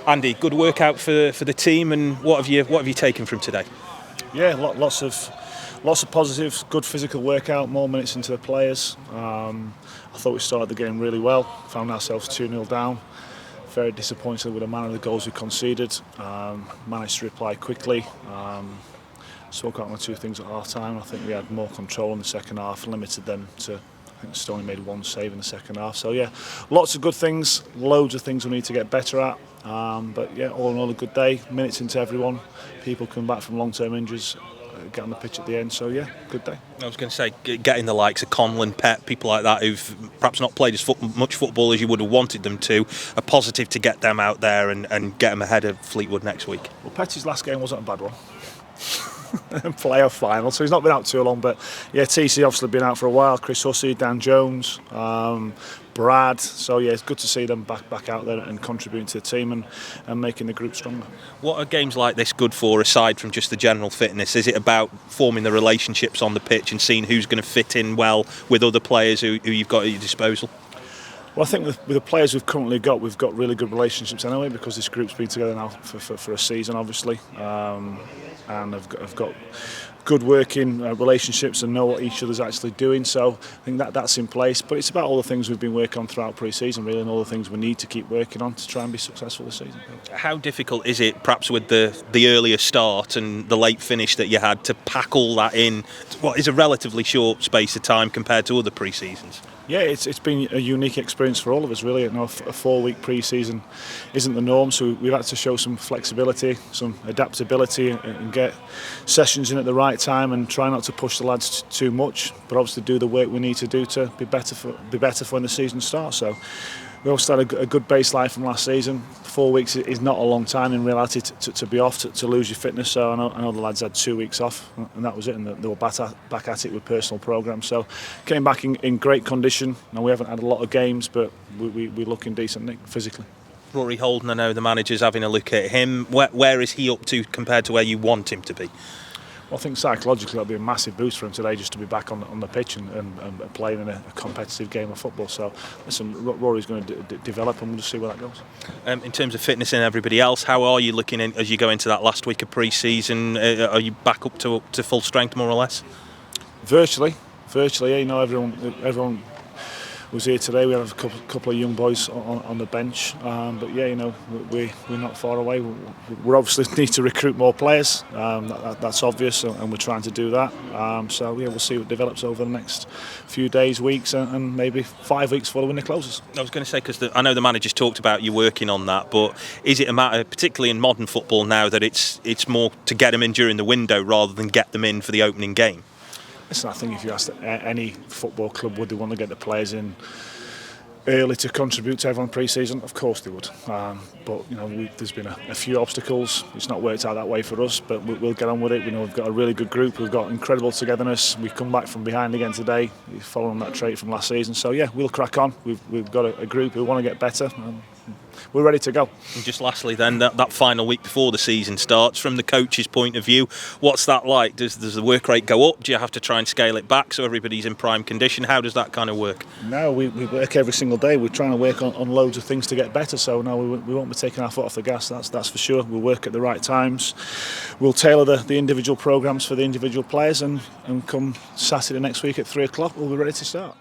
Andy, good workout for the team, and what have you taken from today? Yeah, lots of positives. Good physical workout, more minutes into the players. I thought we started the game really well. Found ourselves 2-0 down. Very disappointed with the manner of the goals we conceded. Managed to reply quickly. Spoke out on two things at half time. I think we had more control in the second half, limited them to. I think Stoney made one save in the second half. So yeah, lots of good things, loads of things we need to get better at. But yeah, all in all a good day. Minutes into everyone. People come back from long-term injuries. Get on the pitch at the end, so yeah, good day. I was going to say, getting the likes of Conlon, Pep, people like that who've perhaps not played as much football as you would have wanted them to, a positive to get them out there and get them ahead of Fleetwood next week. Well, Petty's last game wasn't a bad one. Playoff final, so he's not been out too long, but yeah, TC obviously been out for a while. Chris Hussey, Dan Jones, Brad, so yeah, it's good to see them back out there and contributing to the team and making the group stronger. What are games like this good for, aside from just the general fitness? Is it about forming the relationships on the pitch and seeing who's going to fit in well with other players who you've got at your disposal? Well, I think with the players we've currently got, we've got really good relationships anyway, because this group's been together now for a season, obviously, and have got good working relationships and know what each other's actually doing. So I think that's in place. But it's about all the things we've been working on throughout pre-season, really, and all the things we need to keep working on to try and be successful this season. How difficult is it, perhaps with the earlier start and the late finish that you had, to pack all that in what is a relatively short space of time compared to other pre-seasons? Yeah, it's been a unique experience for all of us, really. You know, a 4-week pre-season isn't the norm, so we've had to show some flexibility, some adaptability, and get sessions in at the right time, and try not to push the lads too much, but obviously do the work we need to do to be better for when the season starts. So we also had a good baseline from last season. 4 weeks is not a long time in reality to be off, to lose your fitness. So I know the lads had 2 weeks off, and that was it, and they were back at it with personal programmes. So came back in great condition. Now, we haven't had a lot of games, but we're looking decent, Nick, physically. Rory Holden, I know the manager's having a look at him. Where is he up to compared to where you want him to be? Well, I think psychologically that'll be a massive boost for him today, just to be back on the pitch and playing in a competitive game of football. So, listen, Rory's going to develop, and we'll just see where that goes. In terms of fitness and everybody else, how are you looking as you go into that last week of pre-season? Are you back up to full strength, more or less? Virtually. You know, everyone was here today. We have a couple of young boys on the bench, but yeah, you know, we're not far away. We obviously need to recruit more players. That's obvious, and we're trying to do that. So yeah, we'll see what develops over the next few days, weeks, and maybe 5 weeks before the window closes. I was going to say, because I know the manager's talked about you working on that, but is it a matter, particularly in modern football now, that it's more to get them in during the window rather than get them in for the opening game? Listen, I think if you asked any football club, would they want to get the players in early to contribute to everyone pre-season? Of course they would. But you know, there's been a few obstacles. It's not worked out that way for us, but we'll get on with it. We know we've got a really good group. We've got incredible togetherness. We've come back from behind again today, following that trait from last season. So yeah, we'll crack on. We've got a group who want to get better. We're ready to go. And just lastly then, that final week before the season starts, from the coach's point of view, what's that like? Does the work rate go up? Do you have to try and scale it back so everybody's in prime condition? How does that kind of work? No, we work every single day. We're trying to work on loads of things to get better, so no, we won't be taking our foot off the gas, that's for sure. We'll work at the right times. We'll tailor the individual programmes for the individual players, and come Saturday next week at 3 o'clock, we'll be ready to start.